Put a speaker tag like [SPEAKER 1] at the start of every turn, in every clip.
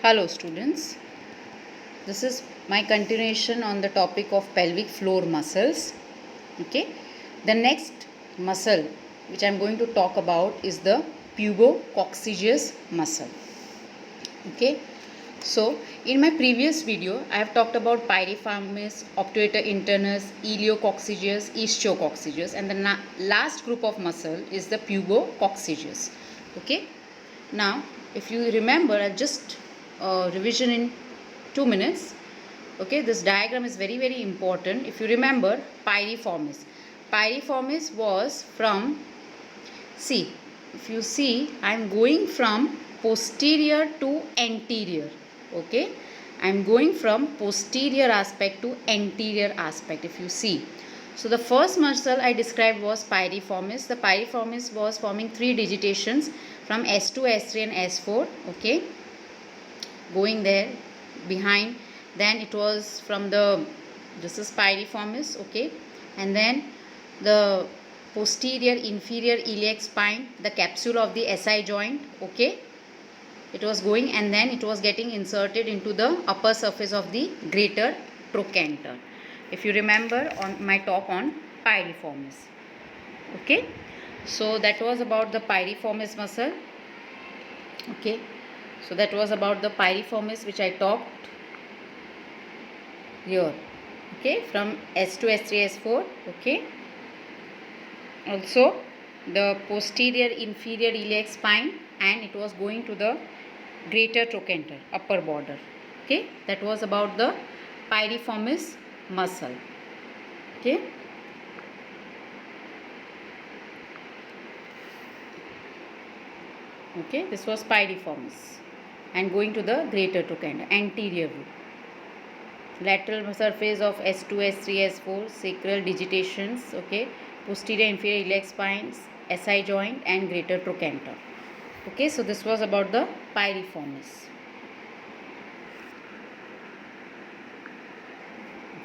[SPEAKER 1] Hello students, this is my continuation on the topic of pelvic floor muscles. Okay, the next muscle which I am going to talk about is the pubococcygeus muscle. Okay, so in my previous video I have talked about piriformis, obturator internus, iliococcygeus, ischio-coccygeus, and the last group of muscle is the pubococcygeus. Okay, now if you remember, I'll just revision in 2 minutes. Okay, this diagram is very important. If you remember, piriformis was from, see, if you see, I am going from posterior to anterior. Okay, I am going from posterior aspect to anterior aspect, if you see. So the first muscle I described was piriformis. The piriformis was forming 3 digitations from S2, S3 and S4. Okay, going there behind, then it was from the, this is piriformis. Okay, and then the posterior inferior iliac spine, the capsule of the SI joint. Okay, it was going, and then it was getting inserted into the upper surface of the greater trochanter, if you remember on my talk on piriformis. Okay, so that was about the piriformis muscle. Okay, so that was about the piriformis which I talked here. Okay, from S2, S3, S4. Okay, also the posterior inferior iliac spine, and it was going to the greater trochanter, upper border. Okay, that was about the piriformis muscle. Okay, okay, this was piriformis and going to the greater trochanter, anterior view. Lateral surface of S2, S3, S4, sacral digitations. Okay, posterior inferior iliac spines, SI joint and greater trochanter. Okay, so this was about the piriformis.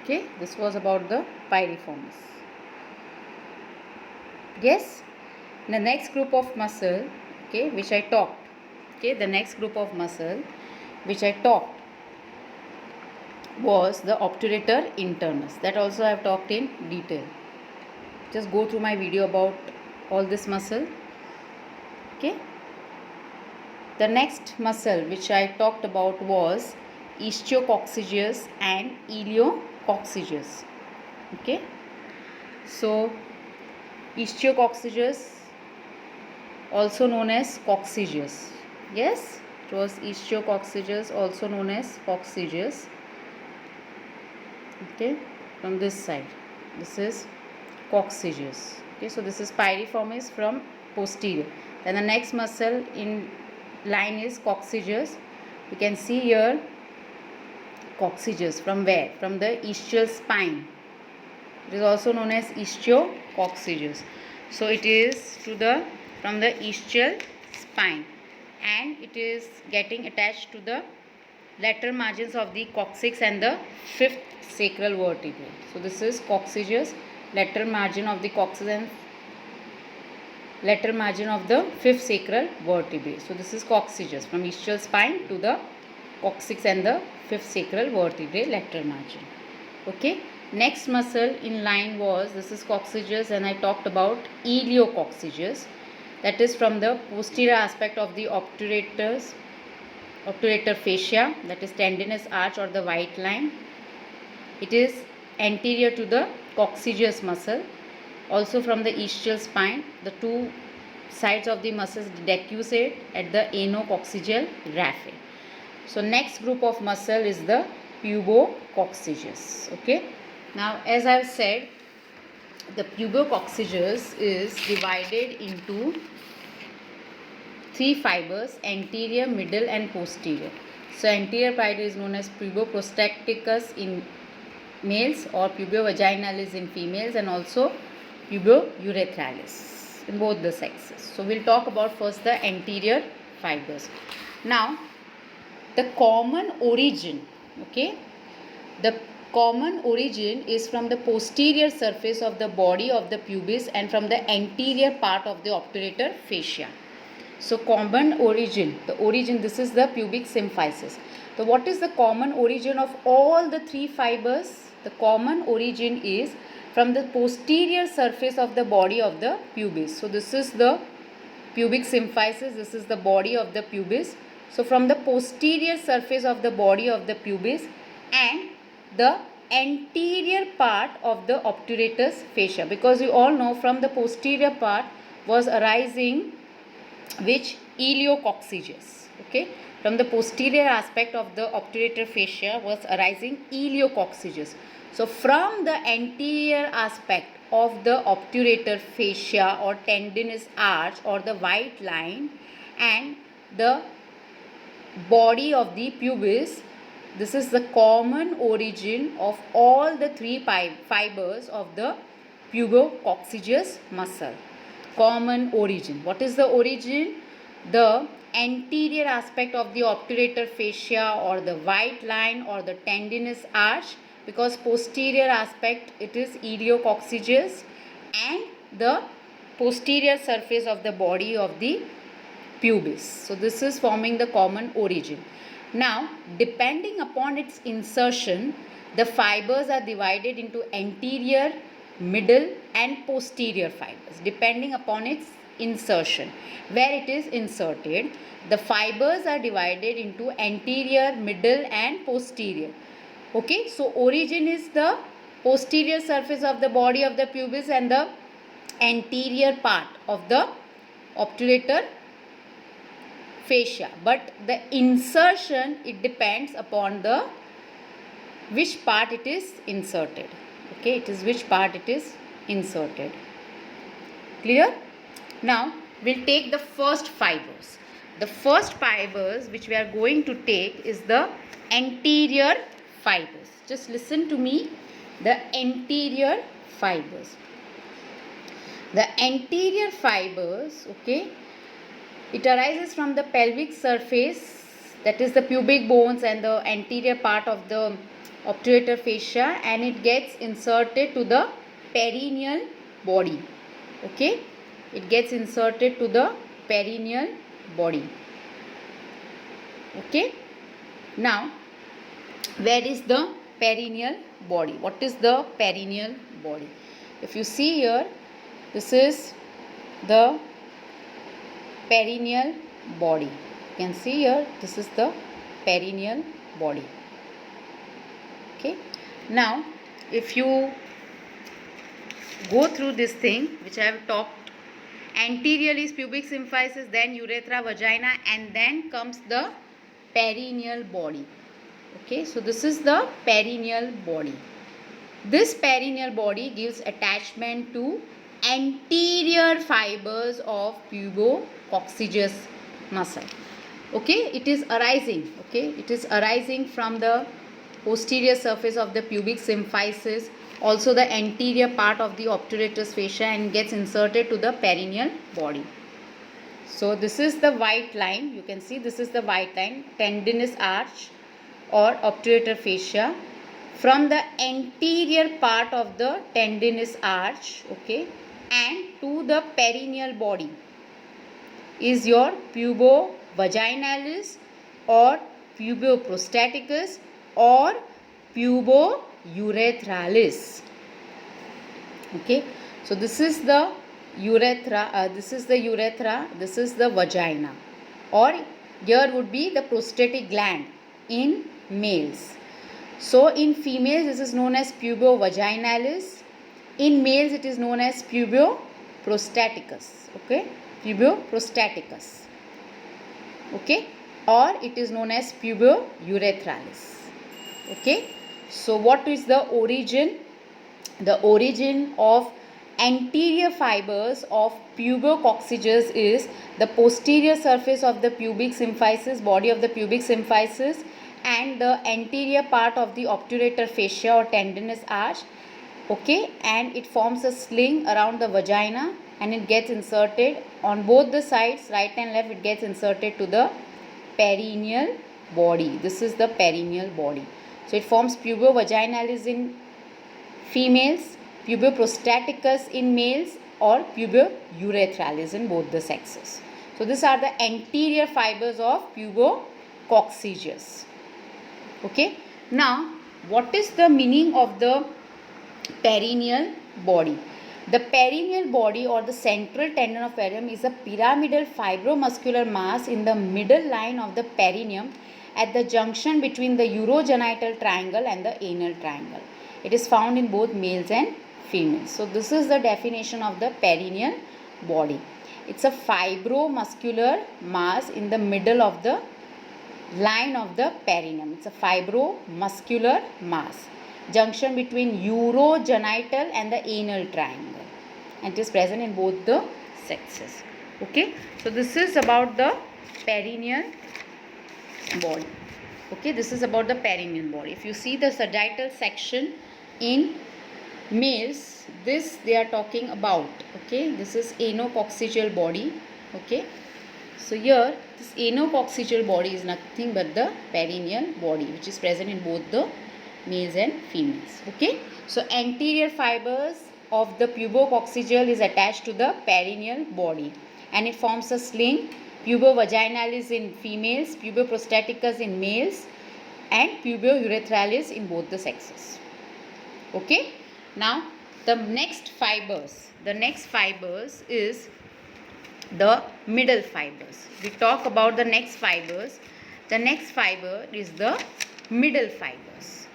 [SPEAKER 1] Okay, this was about the piriformis. Yes, the next group of muscle, okay, which I talked. Okay, the next group of muscle which I talked was the obturator internus. That also I have talked in detail. Just go through my video about all this muscle. Okay, the next muscle which I talked about was ischio-coccygeus and iliococcygeus. Okay, so ischio-coccygeus, also known as coccygeus. Yes, it was ischio-coccygeus, also known as coccygeus. Okay, from this side, this is coccygeus. Okay, so this is piriformis from posterior. Then the next muscle in line is coccygeus. You can see here coccygeus from where? From the ischial spine. It is also known as ischio-coccygeus. So it is to the, from the ischial spine, and it is getting attached to the lateral margins of the coccyx and the fifth sacral vertebrae. So this is coccygeus, lateral margin of the coccyx and lateral margin of the fifth sacral vertebrae. So this is coccygeus, from ischial spine to the coccyx and the fifth sacral vertebrae lateral margin. Okay, next muscle in line was, this is coccygeus, and I talked about iliococcygeus. That is from the posterior aspect of the obturator fascia, that is tendinous arch or the white line. It is anterior to the coccygeus muscle. Also from the ischial spine, the two sides of the muscles decussate at the anococcygeal raphe. So next group of muscle is the pubococcygeus. Okay, now as I have said, the pubococcygeus is divided into 3 fibers: anterior, middle and posterior. So anterior fiber is known as puboprostatecus in males or pubovaginalis in females, and also pubourethralis in both the sexes. So we'll talk about first the anterior fibers. Now the common origin, okay, the common origin is from the posterior surface of the body of the pubis and from the anterior part of the obturator fascia. So common origin, this is the pubic symphysis. So what is the common origin of all the three fibers? The common origin is from the posterior surface of the body of the pubis. So this is the pubic symphysis, this is the body of the pubis. So from the posterior surface of the body of the pubis and the anterior part of the obturator fascia, because you all know from the posterior part was arising which iliococcygeus. Okay, from the posterior aspect of the obturator fascia was arising iliococcygeus. So from the anterior aspect of the obturator fascia or tendinous arch or the white line and the body of the pubis, this is the common origin of all the three fibers of the pubococcygeus muscle. Common origin. What is the origin? The anterior aspect of the obturator fascia or the white line or the tendinous arch, because posterior aspect it is iliococcygeus, and the posterior surface of the body of the pubis. So this is forming the common origin. Now, depending upon its insertion, the fibers are divided into anterior, middle and posterior fibers depending upon its insertion. Where it is inserted, the fibers are divided into anterior, middle and posterior. Okay, so origin is the posterior surface of the body of the pubis and the anterior part of the obturator fascia, but the insertion, it depends upon the which part it is inserted. Okay, it is which part it is inserted. Clear? Now we'll take the first fibers. The first fibers which we are going to take is the anterior fibers. Just listen to me. The anterior fibers. The anterior fibers, okay, it arises from the pelvic surface, that is the pubic bones and the anterior part of the obturator fascia, and it gets inserted to the perineal body. Okay, it gets inserted to the perineal body. Okay, now where is the perineal body? What is the perineal body? If you see here, this is the perineal body. You can see here, this is the perineal body. Okay, now if you go through this thing which I have talked, anterior is pubic symphysis, then urethra, vagina, and then comes the perineal body. Okay, so this is the perineal body. This perineal body gives attachment to anterior fibers of pubococcygeus muscle. Okay, it is arising. Okay, it is arising from the posterior surface of the pubic symphysis, also the anterior part of the obturator fascia, and gets inserted to the perineal body. So this is the white line. You can see this is the white line, tendinous arch or obturator fascia. From the anterior part of the tendinous arch, okay, and to the perineal body is your pubovaginalis or puboprostaticus or pubourethralis. Okay, so this is the urethra, this is the vagina, or here would be the prostatic gland in males. So in females this is known as pubovaginalis, in males it is known as puboprostaticus. Okay, puboprostaticus. Okay, or it is known as pubourethralis. Okay, so what is the origin? The origin of anterior fibers of pubococcygeus is the posterior surface of the pubic symphysis, body of the pubic symphysis, and the anterior part of the obturator fascia or tendinous arch. Okay, and it forms a sling around the vagina and it gets inserted on both the sides, right and left. It gets inserted to the perineal body. This is the perineal body. So it forms pubovaginalis in females, puboprostaticus in males, or pubourethralis in both the sexes. So these are the anterior fibers of pubococcygeus. Okay. Now, what is the meaning of the perineal body? The perineal body or the central tendon of perineum is a pyramidal fibromuscular mass in the middle line of the perineum at the junction between the urogenital triangle and the anal triangle. It is found in both males and females. So this is the definition of the perineal body. It's a fibromuscular mass in the middle of the line of the perineum. It's a fibromuscular mass. Junction between urogenital and the anal triangle. And it is present in both the sexes. Okay. So this is about the perineal body. Okay. This is about the perineal body. If you see the sagittal section in males, this they are talking about. Okay. This is anococcygeal body. Okay. So here this anococcygeal body is nothing but the perineal body, which is present in both the males and females. Okay. So anterior fibers of the pubococcygeal is attached to the perineal body and it forms a sling. Pubovaginalis in females, puboprostaticus in males and pubourethralis in both the sexes. Okay. Now the next fibers is the middle fibers. We talk about the next fibers. The next fiber is the middle fibers.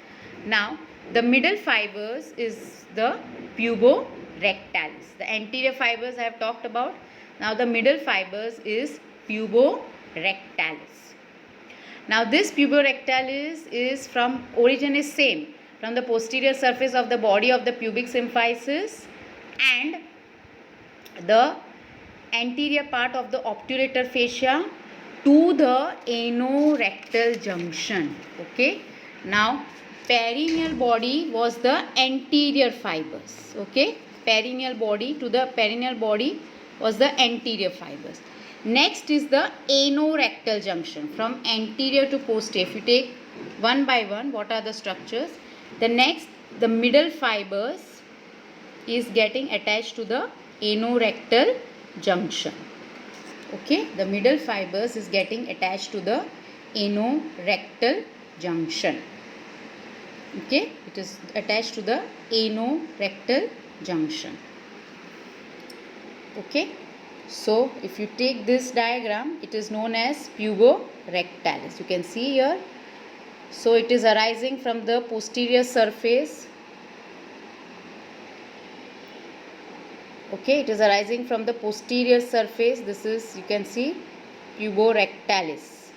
[SPEAKER 1] Now the middle fibers is the puborectalis. The anterior fibers I have talked about. Now the middle fibers is puborectalis. Now this puborectalis is from origin is same from the posterior surface of the body of the pubic symphysis and the anterior part of the obturator fascia to the anorectal junction. Okay. Now perineal body was the anterior fibers. Okay. Perineal body to the perineal body was the anterior fibers. Next is the anorectal junction from anterior to posterior. If you take one by one, what are the structures? The next, the middle fibers is getting attached to the anorectal junction. Okay, the middle fibers is getting attached to the anorectal junction. Okay, it is attached to the anorectal junction. Okay, so if you take this diagram, it is known as puborectalis. You can see here. So it is arising from the posterior surface. Okay, it is arising from the posterior surface. This is, you can see, puborectalis.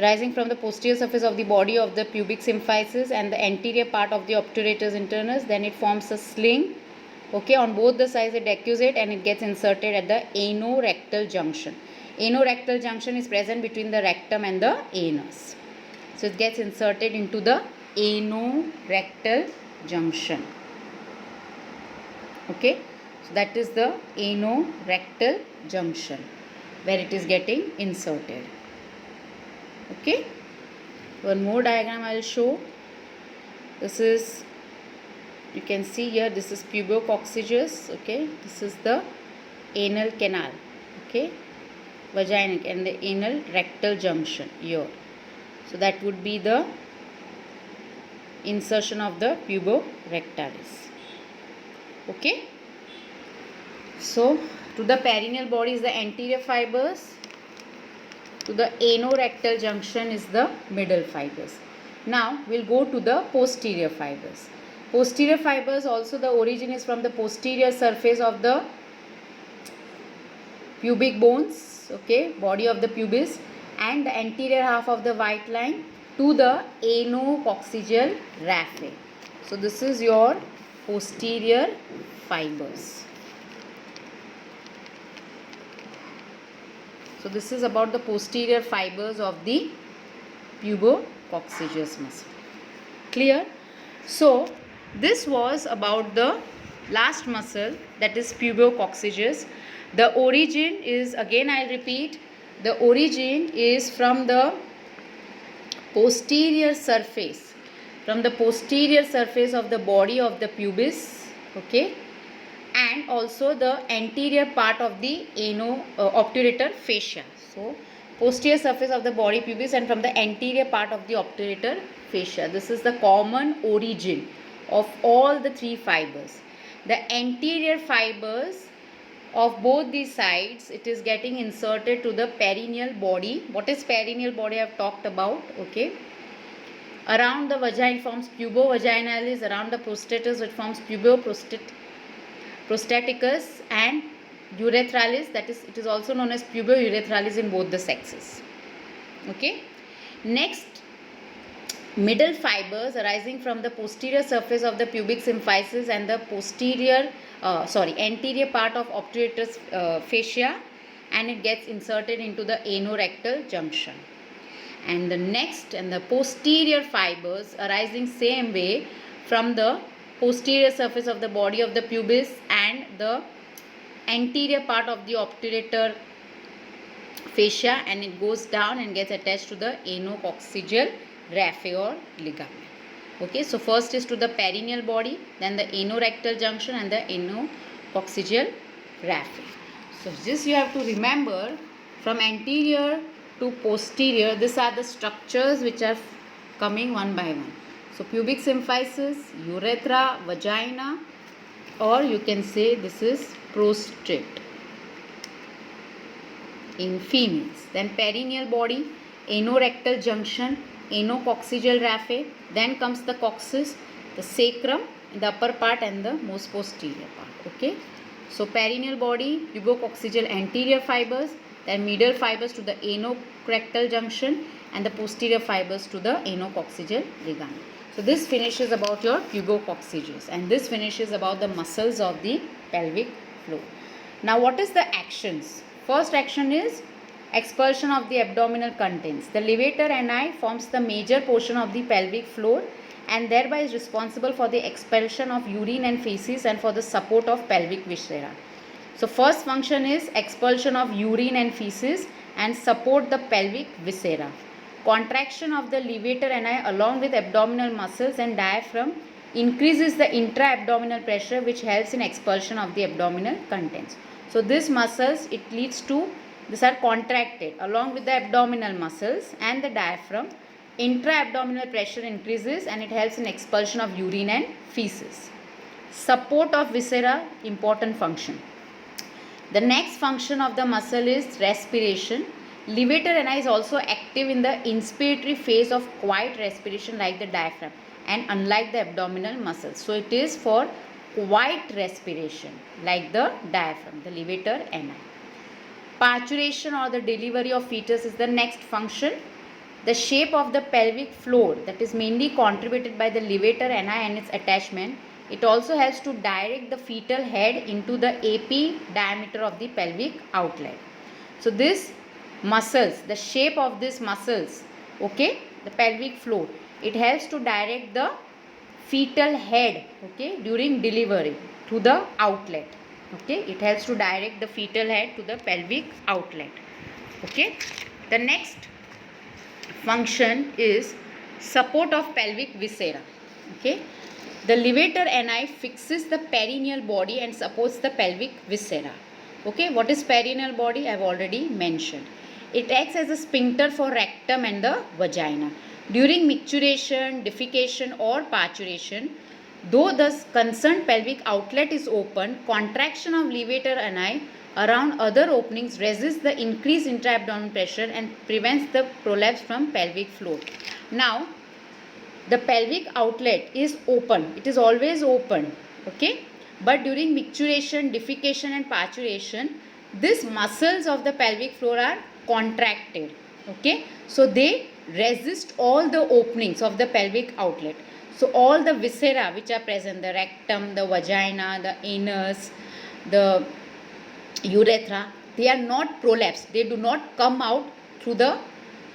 [SPEAKER 1] Rising from the posterior surface of the body of the pubic symphysis and the anterior part of the obturator internus. Then it forms a sling. Okay, on both the sides it accusate and it gets inserted at the anorectal junction. Anorectal junction is present between the rectum and the anus. So it gets inserted into the anorectal junction. Okay, so that is the anorectal junction where it is getting inserted. Okay, one more diagram I will show. This is, you can see here, this is pubococcygeus. Okay, this is the anal canal. Okay, vaginal and the anal rectal junction here. So that would be the insertion of the puborectalis. Okay, so to the perineal body is the anterior fibers. To the anorectal junction is the middle fibers. Now we'll go to the posterior fibers. Posterior fibers also, the origin is from the posterior surface of the pubic bones, okay, body of the pubis, and the anterior half of the white line to the anococcygeal raphe. So this is your posterior fibers. So this is about the posterior fibers of the pubococcygeus muscle. Clear? So this was about the last muscle, that is pubococcygeus. The origin is, again I repeat, the origin is from the posterior surface, of the body of the pubis, okay, and also the anterior part of the obturator fascia. So posterior surface of the body pubis and from the anterior part of the obturator fascia. This is the common origin of all the three fibers. The anterior fibers of both these sides, it is getting inserted to the perineal body. What is perineal body? I have talked about. Okay. Around the vagina forms pubo-vaginalis. Around the prostatus it forms pubo-prostaticus and urethralis. That is, it is also known as pubo-urethralis in both the sexes. Okay. Next, middle fibers arising from the posterior surface of the pubic symphysis and the anterior part of obturator fascia, and it gets inserted into the anorectal junction. And the next, and the posterior fibers arising same way from the posterior surface of the body of the pubis and the anterior part of the obturator fascia, and it goes down and gets attached to the anococcygeal raphe or ligament. Okay, so first is to the perineal body, then the anorectal junction and the anococcygeal raphe. So this you have to remember, from anterior to posterior, these are the structures which are coming one by one. So pubic symphysis, urethra, vagina, or you can say this is prostate in females. Then perineal body, anorectal junction, anococcygeal raphe, then comes the coccyx, the sacrum, the upper part and the most posterior part. Okay, so perineal body, pubococcygeal anterior fibers, then middle fibers to the anorectal junction and the posterior fibers to the anococcygeal ligament. So this finishes about your pubococcygeus, and this finishes about the muscles of the pelvic floor. Now what is the actions? First action is expulsion of the abdominal contents. The levator ani forms the major portion of the pelvic floor and thereby is responsible for the expulsion of urine and feces and for the support of pelvic viscera. So first function is expulsion of urine and feces and support the pelvic viscera. Contraction of the levator ani along with abdominal muscles and diaphragm increases the intra-abdominal pressure, which helps in expulsion of the abdominal contents. So these muscles, it leads to, these are contracted along with the abdominal muscles and the diaphragm. Intra-abdominal pressure increases and it helps in expulsion of urine and feces. Support of viscera, important function. The next function of the muscle is respiration. Levator ani is also active in the inspiratory phase of quiet respiration like the diaphragm and unlike the abdominal muscles. So it is for quiet respiration like the diaphragm, the levator ani. Parturition or the delivery of fetus is the next function. The shape of the pelvic floor, that is mainly contributed by the levator ani and its attachment. It also helps to direct the fetal head into the AP diameter of the pelvic outlet. So this muscles, the shape of these muscles, okay, the pelvic floor, it helps to direct the fetal head, okay, during delivery to the outlet. Okay, it helps to direct the fetal head to the pelvic outlet. Okay, the next function is support of pelvic viscera. Okay, the levator ani fixes the perineal body and supports the pelvic viscera. Okay, what is perineal body? I have already mentioned. It acts as a sphincter for rectum and the vagina. During micturition, defecation or parturition, though the concerned pelvic outlet is open, contraction of levator ani around other openings resists the increased intra-abdominal pressure and prevents the prolapse from pelvic floor. Now, the pelvic outlet is open. It is always open. Okay? But during micturition, defecation and parturition, these muscles of the pelvic floor are contracted. Okay? So, they resist all the openings of the pelvic outlet. So, all the viscera which are present, the rectum, the vagina, the anus, the urethra, they are not prolapsed. They do not come out through the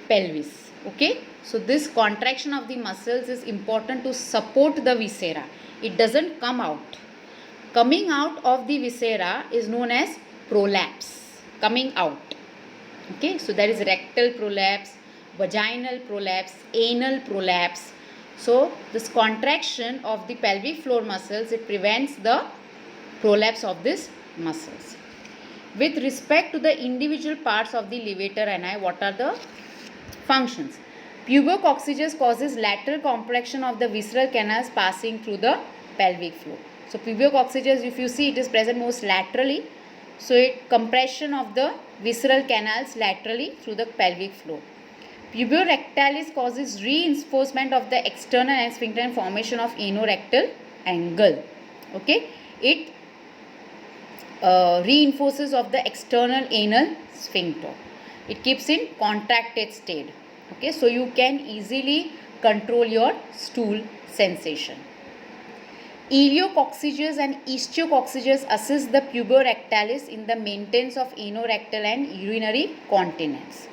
[SPEAKER 1] pelvis. Okay? So, this contraction of the muscles is important to support the viscera. It doesn't come out. Coming out of the viscera is known as prolapse. Coming out. Okay? So, there is rectal prolapse, vaginal prolapse, anal prolapse. So, this contraction of the pelvic floor muscles, it prevents the prolapse of these muscles. With respect to the individual parts of the levator ani, what are the functions? Pubococcygis causes lateral compression of the visceral canals passing through the pelvic floor. So pubococcygis, if you see, it is present most laterally. So it compression of the visceral canals laterally through the pelvic floor. Puborectalis causes reinforcement of the external and sphincter and formation of anorectal angle. Okay, it reinforces of the external anal sphincter. It keeps in contracted state. Okay, so you can easily control your stool sensation. Ileococcygis and ischiococcygis assist the puborectalis in the maintenance of anorectal and urinary continence.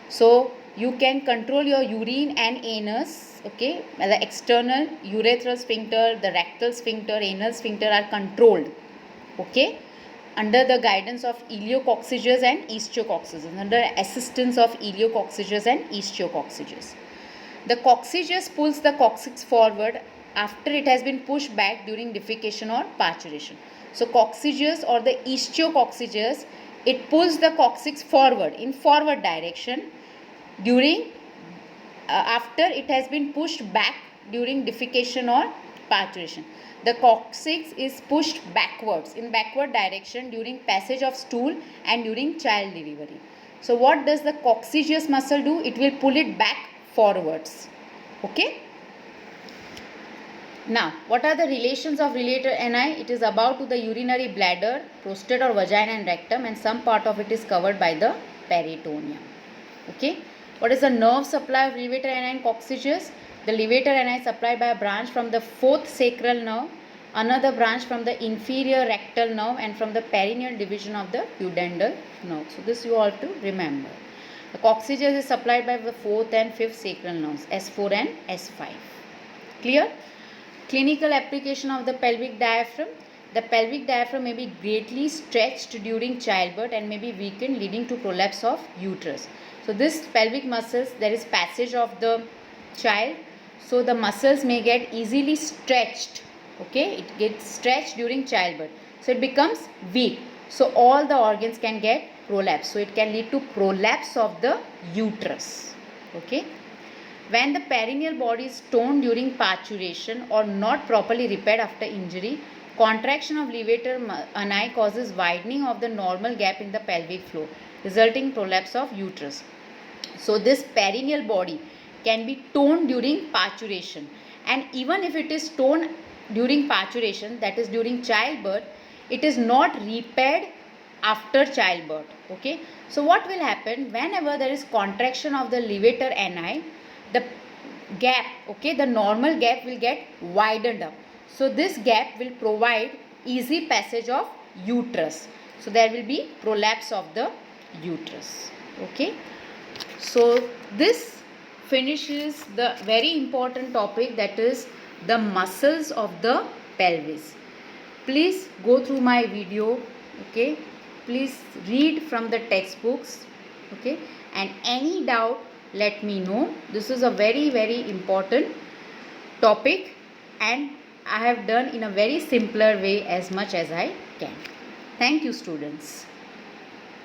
[SPEAKER 1] So you can control your urine and anus. Okay, the external urethral sphincter, the rectal sphincter, anal sphincter are controlled. Okay, under the guidance of ileococcygis and ischiococcygis, under assistance of ileococcygis and ischiococcygis. The coccygis pulls the coccyx forward after it has been pushed back during defecation or parturition. So coccygis or the ischiococcygis, it pulls the coccyx forward in forward direction during after it has been pushed back during defecation or parturition. The coccyx is pushed backwards in backward direction during passage of stool and during child delivery. So what does the coccygis muscle do? It will pull it back forwards. Okay. Now, what are the relations of levator ani? It is about to the urinary bladder, prostate or vagina and rectum, and some part of it is covered by the peritoneum. Okay. What is the nerve supply of levator ani and coccygis? The levator ani is supplied by a branch from the fourth sacral nerve, another branch from the inferior rectal nerve, and from the perineal division of the pudendal nerve. So this you all have to remember. The coccygis is supplied by the fourth and fifth sacral nerves, S4 and S5. Clear? Clinical application of the pelvic diaphragm. The pelvic diaphragm may be greatly stretched during childbirth and may be weakened, leading to prolapse of uterus. So this pelvic muscles, there is passage of the child, so the muscles may get easily stretched. Okay, it gets stretched during childbirth, so it becomes weak. So all the organs can get prolapse. So it can lead to prolapse of the uterus. Okay. When the perineal body is torn during parturition or not properly repaired after injury, contraction of levator ani causes widening of the normal gap in the pelvic floor, resulting in prolapse of uterus. So this perineal body can be torn during parturition, and even if it is torn during parturition, that is during childbirth, it is not repaired after childbirth. Okay, so what will happen whenever there is contraction of the levator ani? The gap, okay, the normal gap will get widened up. So this gap will provide easy passage of uterus. So there will be prolapse of the uterus. Okay. So this finishes the very important topic, that is the muscles of the pelvis. Please go through my video. Okay. Please read from the textbooks. Okay. And any doubt, let me know. This is a very, very important topic, and I have done in a very simpler way as much as I can. Thank you, students.